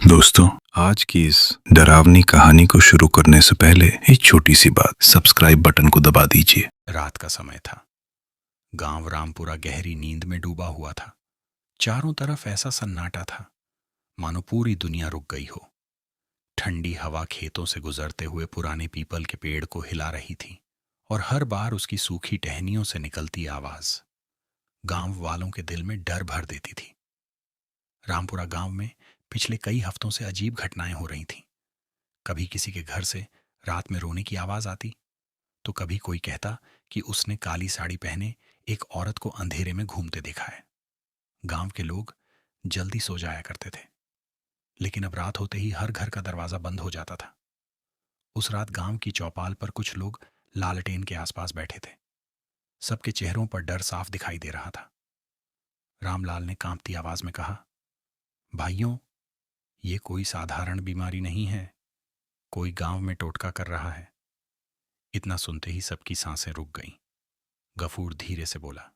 दोस्तों, आज की इस डरावनी कहानी को शुरू करने से पहले एक छोटी सी बात, सब्सक्राइब बटन को दबा दीजिए। रात का समय था। गांव रामपुरा गहरी नींद में डूबा हुआ था। चारों तरफ ऐसा सन्नाटा था मानो पूरी दुनिया रुक गई हो। ठंडी हवा खेतों से गुजरते हुए पुराने पीपल के पेड़ को हिला रही थी और हर बार उसकी सूखी टहनियों से निकलती आवाज गांव वालों के दिल में डर भर देती थी। रामपुरा गांव में पिछले कई हफ्तों से अजीब घटनाएं हो रही थीं। कभी किसी के घर से रात में रोने की आवाज आती, तो कभी कोई कहता कि उसने काली साड़ी पहने एक औरत को अंधेरे में घूमते देखा है। गांव के लोग जल्दी सो जाया करते थे, लेकिन अब रात होते ही हर घर का दरवाजा बंद हो जाता था। उस रात गांव की चौपाल पर कुछ लोग लालटेन के आसपास बैठे थे। सबके चेहरों पर डर साफ दिखाई दे रहा था। रामलाल ने कांपती आवाज में कहा, भाइयों, ये कोई साधारण बीमारी नहीं है। कोई गांव में टोटका कर रहा है। इतना सुनते ही सबकी सांसें रुक गईं। गफूर धीरे से बोला,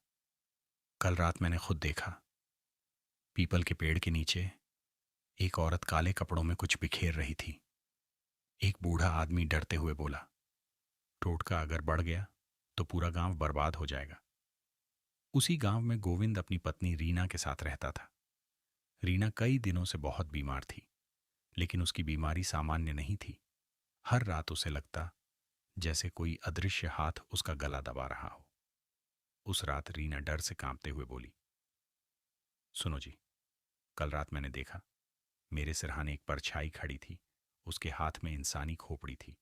कल रात मैंने खुद देखा। पीपल के पेड़ के नीचे एक औरत काले कपड़ों में कुछ बिखेर रही थी। एक बूढ़ा आदमी डरते हुए बोला, टोटका अगर बढ़ गया तो पूरा गांव बर्बाद हो जाएगा। उसी गांव में गोविंद अपनी पत्नी रीना के साथ रहता था। रीना कई दिनों से बहुत बीमार थी, लेकिन उसकी बीमारी सामान्य नहीं थी। हर रात उसे लगता जैसे कोई अदृश्य हाथ उसका गला दबा रहा हो। उस रात रीना डर से कांपते हुए बोली, सुनो जी, कल रात मैंने देखा। मेरे सिरहाने एक परछाई खड़ी थी। उसके हाथ में इंसानी खोपड़ी थी।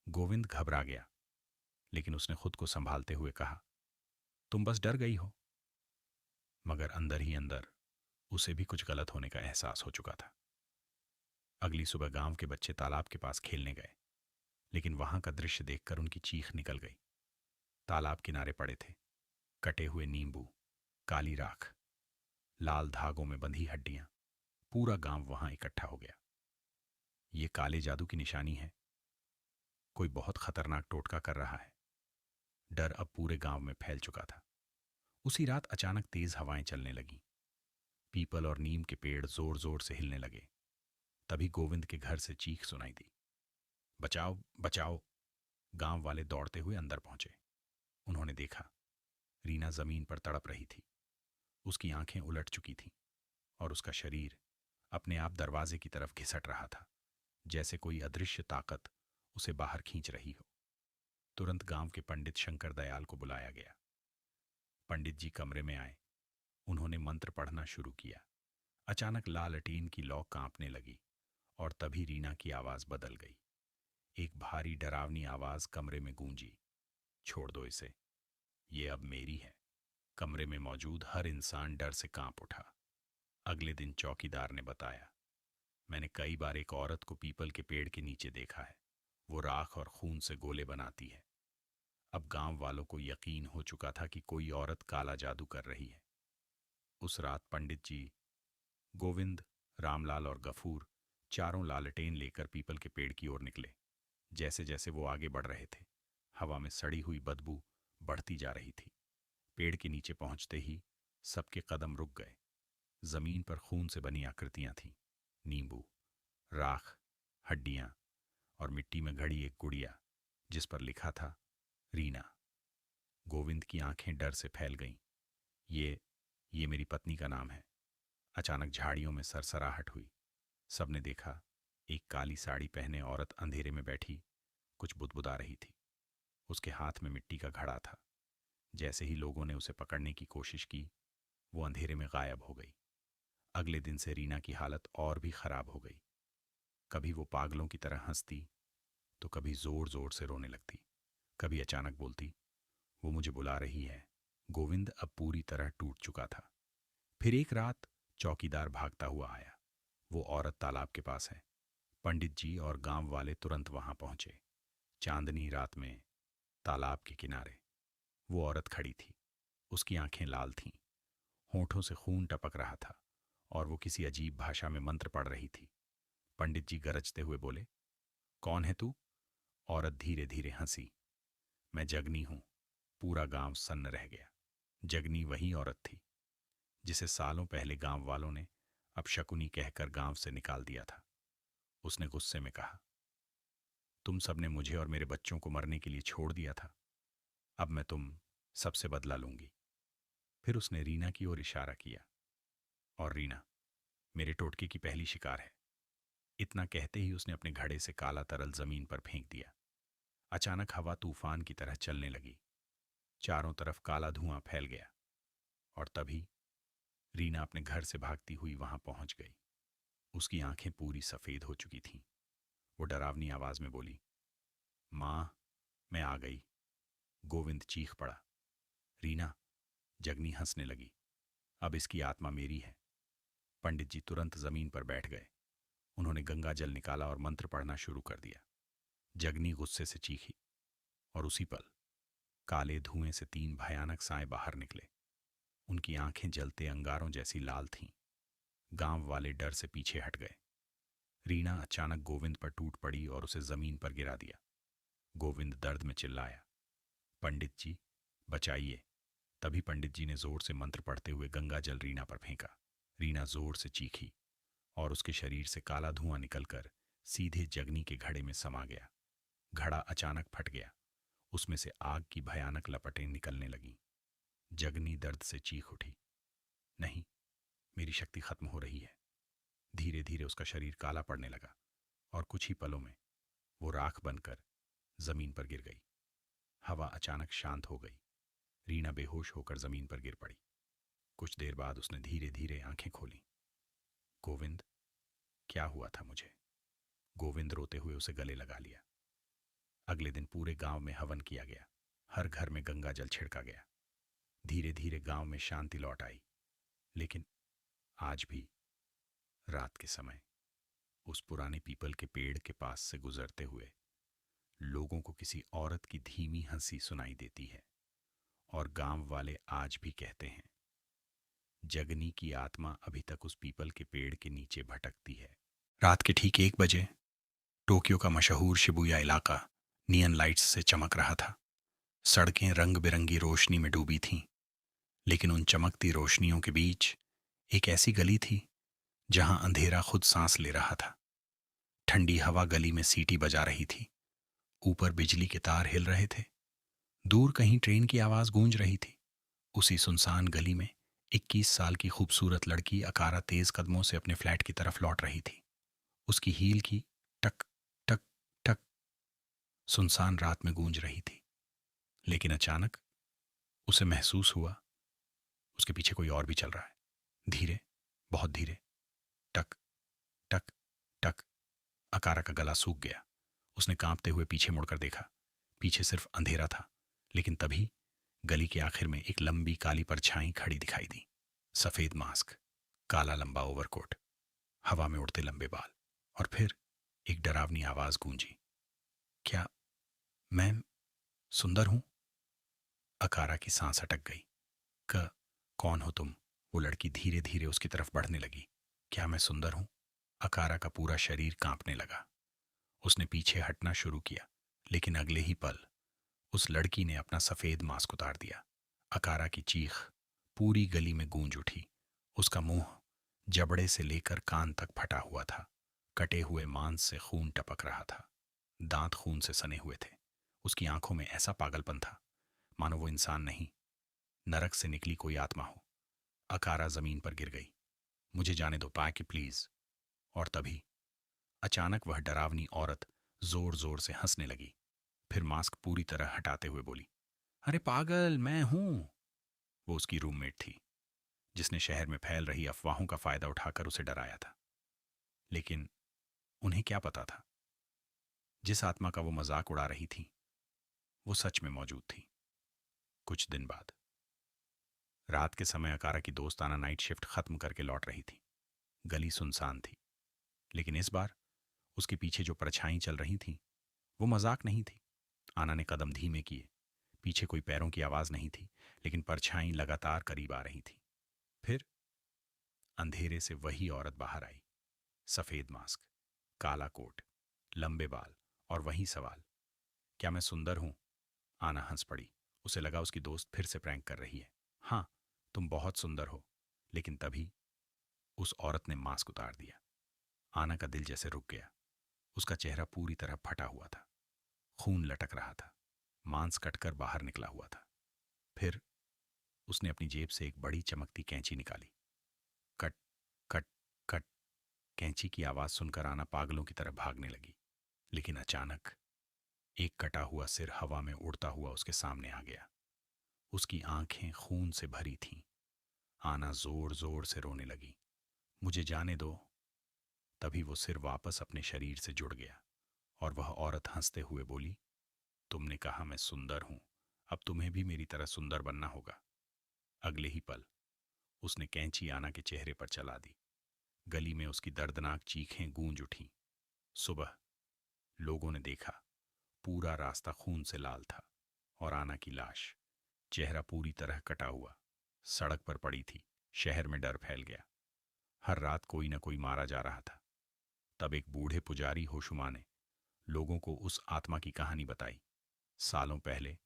गोविंद घबरा गया, लेकिन उसने खुद को संभालते हुए कहा, तुम बस डर गई हो। मगर अंदर ही अंदर उसे भी कुछ गलत होने का एहसास हो चुका था। अगली सुबह गांव के बच्चे तालाब के पास खेलने गए, लेकिन वहां का दृश्य देखकर उनकी चीख निकल गई। तालाब किनारे पड़े थे कटे हुए नींबू, काली राख, लाल धागों में बंधी हड्डियां। पूरा गांव वहां इकट्ठा हो गया। ये काले जादू की निशानी है। कोई बहुत खतरनाक टोटका कर रहा है। डर अब पूरे गांव में फैल चुका था। उसी रात अचानक तेज हवाएं चलने लगीं। पीपल और नीम के पेड़ जोर जोर से हिलने लगे। तभी गोविंद के घर से चीख सुनाई दी, बचाओ बचाओ। गांव वाले दौड़ते हुए अंदर पहुंचे। उन्होंने देखा, रीना जमीन पर तड़प रही थी। उसकी आंखें उलट चुकी थीं और उसका शरीर अपने आप दरवाजे की तरफ घिसट रहा था, जैसे कोई अदृश्य ताकत उसे बाहर खींच रही हो। तुरंत गांव के पंडित शंकर दयाल को बुलाया गया। पंडित जी कमरे में आए। उन्होंने मंत्र पढ़ना शुरू किया। अचानक लालटेन की लौ कांपने लगी और तभी रीना की आवाज बदल गई। एक भारी डरावनी आवाज कमरे में गूंजी, छोड़ दो इसे, ये अब मेरी है। कमरे में मौजूद हर इंसान डर से कांप उठा। अगले दिन चौकीदार ने बताया, मैंने कई बार एक औरत को पीपल के पेड़ के नीचे देखा है। वो राख और खून से गोले बनाती है। अब गांव वालों को यकीन हो चुका था कि कोई औरत काला जादू कर रही है। उस रात पंडित जी, गोविंद, रामलाल और गफूर चारों लालटेन लेकर पीपल के पेड़ की ओर निकले। जैसे जैसे वो आगे बढ़ रहे थे, हवा में सड़ी हुई बदबू बढ़ती जा रही थी। पेड़ के नीचे पहुंचते ही सबके कदम रुक गए। जमीन पर खून से बनी आकृतियां थीं, नींबू, राख, हड्डियां और मिट्टी में घड़ी एक गुड़िया, जिस पर लिखा था रीना। गोविंद की आंखें डर से फैल गईं। ये मेरी पत्नी का नाम है। अचानक झाड़ियों में सरसराहट हुई। सबने देखा, एक काली साड़ी पहने औरत अंधेरे में बैठी कुछ बुदबुदा रही थी। उसके हाथ में मिट्टी का घड़ा था। जैसे ही लोगों ने उसे पकड़ने की कोशिश की, वो अंधेरे में गायब हो गई। अगले दिन से रीना की हालत और भी खराब हो गई। कभी वो पागलों की तरह हंसती, तो कभी जोर जोर से रोने लगती। कभी अचानक बोलती, वो मुझे बुला रही है। गोविंद अब पूरी तरह टूट चुका था। फिर एक रात चौकीदार भागता हुआ आया। वो औरत तालाब के पास है। पंडित जी और गांव वाले तुरंत वहां पहुंचे। चांदनी रात में तालाब के किनारे वो औरत खड़ी थी। उसकी आंखें लाल थीं, होठों से खून टपक रहा था और वो किसी अजीब भाषा में मंत्र पढ़ रही थी। पंडित जी गरजते हुए बोले, कौन है तू? औरत धीरे धीरे हंसी, मैं जगनी हूं। पूरा गांव सन्न रह गया। जगनी वही औरत थी जिसे सालों पहले गांव वालों ने अपशकुनी कहकर गांव से निकाल दिया था। उसने गुस्से में कहा, तुम सबने मुझे और मेरे बच्चों को मरने के लिए छोड़ दिया था, अब मैं तुम सबसे बदला लूंगी। फिर उसने रीना की ओर इशारा किया, और रीना मेरे टोटके की पहली शिकार है। इतना कहते ही उसने अपने घड़े से काला तरल जमीन पर फेंक दिया। अचानक हवा तूफान की तरह चलने लगी। चारों तरफ काला धुआं फैल गया, और तभी रीना अपने घर से भागती हुई वहां पहुंच गई। उसकी आंखें पूरी सफेद हो चुकी थीं। वो डरावनी आवाज में बोली, मां, मैं आ गई। गोविंद चीख पड़ा। रीना, जगनी हंसने लगी। अब इसकी आत्मा मेरी है। पंडित जी तुरंत जमीन पर बैठ गए। उन्होंने गंगा जल निकाला और मंत्र पढ़ना शुरू कर दिया। जगनी गुस्से से चीखी, और उसी पल काले धुएं से 3 भयानक साएं बाहर निकले। उनकी आंखें जलते अंगारों जैसी लाल थीं। गांव वाले डर से पीछे हट गए। रीना अचानक गोविंद पर टूट पड़ी और उसे जमीन पर गिरा दिया। गोविंद दर्द में चिल्लाया, पंडित जी, बचाइए। तभी पंडित जी ने जोर से मंत्र पढ़ते हुए गंगा जल रीना पर फेंका। रीना जोर से चीखी, और उसके शरीर से काला धुआं निकलकर सीधे जगनी के घड़े में समा गया। घड़ा अचानक फट गया। उसमें से आग की भयानक लपटें निकलने लगीं। जगनी दर्द से चीख उठी, नहीं, मेरी शक्ति खत्म हो रही है। धीरे धीरे उसका शरीर काला पड़ने लगा, और कुछ ही पलों में वो राख बनकर जमीन पर गिर गई। हवा अचानक शांत हो गई। रीना बेहोश होकर जमीन पर गिर पड़ी। कुछ देर बाद उसने धीरे धीरे आंखें खोली। गोविंद, क्या हुआ था मुझे? गोविंद रोते हुए उसे गले लगा लिया। अगले दिन पूरे गांव में हवन किया गया। हर घर में गंगा जल छिड़का गया। धीरे धीरे गांव में शांति लौट आई। लेकिन आज भी रात के समय उस पुराने पीपल के पेड़ के पास से गुजरते हुए लोगों को किसी औरत की धीमी हंसी सुनाई देती है, और गांव वाले आज भी कहते हैं, जगनी की आत्मा अभी तक उस पीपल के पेड़ के नीचे भटकती है। रात के ठीक 1 बजे टोक्यो का मशहूर शिबुया इलाका नियन लाइट्स से चमक रहा था। सड़कें रंग बिरंगी रोशनी में डूबी थीं, लेकिन उन चमकती रोशनियों के बीच एक ऐसी गली थी जहां अंधेरा खुद सांस ले रहा था। ठंडी हवा गली में सीटी बजा रही थी। ऊपर बिजली के तार हिल रहे थे। दूर कहीं ट्रेन की आवाज गूंज रही थी। उसी सुनसान गली में 21 साल की खूबसूरत लड़की अकारा तेज कदमों से अपने फ्लैट की तरफ लौट रही थी। उसकी हील की टक टक टक सुनसान रात में गूंज रही थी। लेकिन अचानक उसे महसूस हुआ उसके पीछे कोई और भी चल रहा है। धीरे, बहुत धीरे, टक टक टक। अकारा का गला सूख गया। उसने कांपते हुए पीछे मुड़कर देखा। पीछे सिर्फ अंधेरा था। लेकिन तभी गली के आखिर में एक लंबी काली परछाई खड़ी दिखाई दी। सफेद मास्क, काला लंबा ओवरकोट, हवा में उड़ते लंबे बाल, और फिर एक डरावनी आवाज गूंजी, क्या मैं सुंदर हूं? अकारा की सांस अटक गई। कौन हो तुम? वो लड़की धीरे धीरे उसकी तरफ बढ़ने लगी। क्या मैं सुंदर हूं? अकारा का पूरा शरीर कांपने लगा। उसने पीछे हटना शुरू किया, लेकिन अगले ही पल उस लड़की ने अपना सफेद मास्क उतार दिया। अकारा की चीख पूरी गली में गूंज उठी। उसका मुंह जबड़े से लेकर कान तक फटा हुआ था। कटे हुए मांस से खून टपक रहा था। दांत खून से सने हुए थे। उसकी आंखों में ऐसा पागलपन था मानो वो इंसान नहीं, नरक से निकली कोई आत्मा हो। अकारा जमीन पर गिर गई। मुझे जाने दो पाके, प्लीज। और तभी अचानक वह डरावनी औरत जोर जोर से हंसने लगी। फिर मास्क पूरी तरह हटाते हुए बोली, अरे पागल, मैं हूं। वो उसकी रूममेट थी, जिसने शहर में फैल रही अफवाहों का फायदा उठाकर उसे डराया था। लेकिन उन्हें क्या पता था, जिस आत्मा का वो मजाक उड़ा रही थी वो सच में मौजूद थी। कुछ दिन बाद रात के समय अकारा की दोस्ताना नाइट शिफ्ट खत्म करके लौट रही थी। गली सुनसान थी, लेकिन इस बार उसके पीछे जो परछाई चल रही थी वो मजाक नहीं थी। आना ने कदम धीमे किए। पीछे कोई पैरों की आवाज नहीं थी, लेकिन परछाई लगातार करीब आ रही थी। फिर अंधेरे से वही औरत बाहर आई। सफेद मास्क, काला कोट, लंबे बाल, और वही सवाल, क्या मैं सुंदर हूं? आना हंस पड़ी। उसे लगा उसकी दोस्त फिर से प्रैंक कर रही है। हाँ, तुम बहुत सुंदर हो। लेकिन तभी उस औरत ने मास्क उतार दिया। आना का दिल जैसे रुक गया। उसका चेहरा पूरी तरह फटा हुआ था, खून लटक रहा था, मांस कटकर बाहर निकला हुआ था। फिर उसने अपनी जेब से एक बड़ी चमकती कैंची निकाली। Cut cut cut. कैंची की आवाज सुनकर आना पागलों की तरह भागने लगी। लेकिन अचानक एक कटा हुआ सिर हवा में उड़ता हुआ उसके सामने आ गया। उसकी आंखें खून से भरी थीं। आना जोर जोर से रोने लगी। मुझे जाने दो। तभी वो सिर वापस अपने शरीर से जुड़ गया और वह औरत हंसते हुए बोली, तुमने कहा मैं सुंदर हूं, अब तुम्हें भी मेरी तरह सुंदर बनना होगा। अगले ही पल उसने कैंची आना के चेहरे पर चला दी। गली में उसकी दर्दनाक चीखें गूंज उठीं। सुबह लोगों ने देखा, पूरा रास्ता खून से लाल था और आना की लाश, चेहरा पूरी तरह कटा हुआ, सड़क पर पड़ी थी। शहर में डर फैल गया। हर रात कोई न कोई मारा जा रहा था। तब एक बूढ़े पुजारी होशुमा ने लोगों को उस आत्मा की कहानी बताई। सालों पहले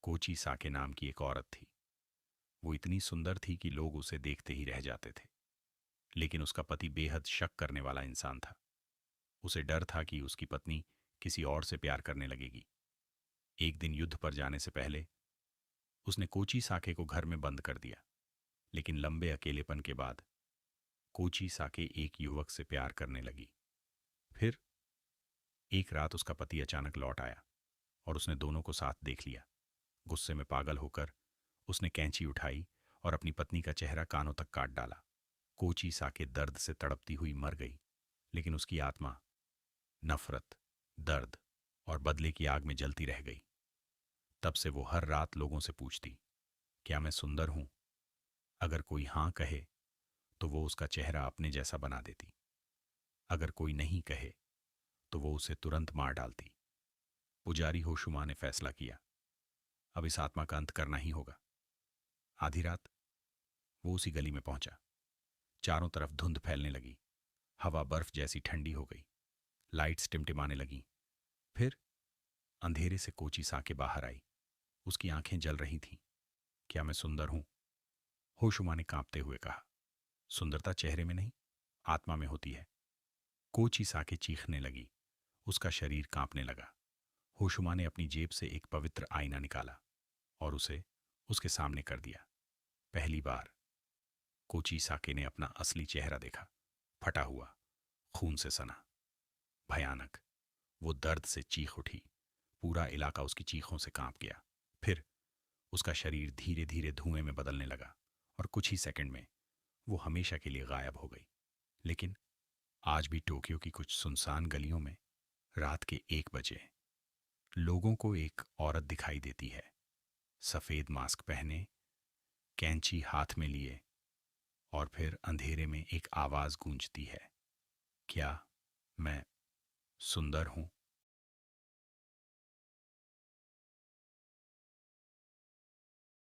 कोची साके नाम की एक औरत थी। वो इतनी सुंदर थी कि लोग उसे देखते ही रह जाते थे। लेकिन उसका पति बेहद शक करने वाला इंसान था। उसे डर था कि उसकी पत्नी किसी और से प्यार करने लगेगी। एक दिन युद्ध पर जाने से पहले उसने कोची साके को घर में बंद कर दिया। लेकिन लंबे अकेलेपन के बाद कोची साके एक युवक से प्यार करने लगी। फिर एक रात उसका पति अचानक लौट आया और उसने दोनों को साथ देख लिया। गुस्से में पागल होकर उसने कैंची उठाई और अपनी पत्नी का चेहरा कानों तक काट डाला। कोची साके दर्द से तड़पती हुई मर गई, लेकिन उसकी आत्मा नफरत, दर्द और बदले की आग में जलती रह गई। तब से वो हर रात लोगों से पूछती, क्या मैं सुंदर हूं? अगर कोई हां कहे तो वो उसका चेहरा अपने जैसा बना देती। अगर कोई नहीं कहे तो वो उसे तुरंत मार डालती। पुजारी होशुमा ने फैसला किया, अब इस आत्मा का अंत करना ही होगा। आधी रात वो उसी गली में पहुंचा। चारों तरफ धुंध फैलने लगी। हवा बर्फ जैसी ठंडी हो गई। लाइट्स टिमटिमाने लगीं। फिर अंधेरे से कोची साके बाहर आई। उसकी आंखें जल रही थीं। क्या मैं सुंदर हूं? होशुमा ने कांपते हुए कहा। सुंदरता चेहरे में नहीं, आत्मा में होती है। कोची साके चीखने लगी। उसका शरीर कांपने लगा। होशुमा ने अपनी जेब से एक पवित्र आईना निकाला और उसे उसके सामने कर दिया। पहली बार कोची साके ने अपना असली चेहरा देखा, फटा हुआ, खून से सना, भयानक। वो दर्द से चीख उठी। पूरा इलाका उसकी चीखों से कांप गया। फिर उसका शरीर धीरे धीरे धुएं में बदलने लगा और कुछ ही सेकंड में वो हमेशा के लिए गायब हो गई। लेकिन आज भी टोक्यो की कुछ सुनसान गलियों में रात के 1 बजे लोगों को एक औरत दिखाई देती है, सफेद मास्क पहने, कैंची हाथ में लिए, और फिर अंधेरे में एक आवाज गूंजती है, क्या मैं सुंदर हूं?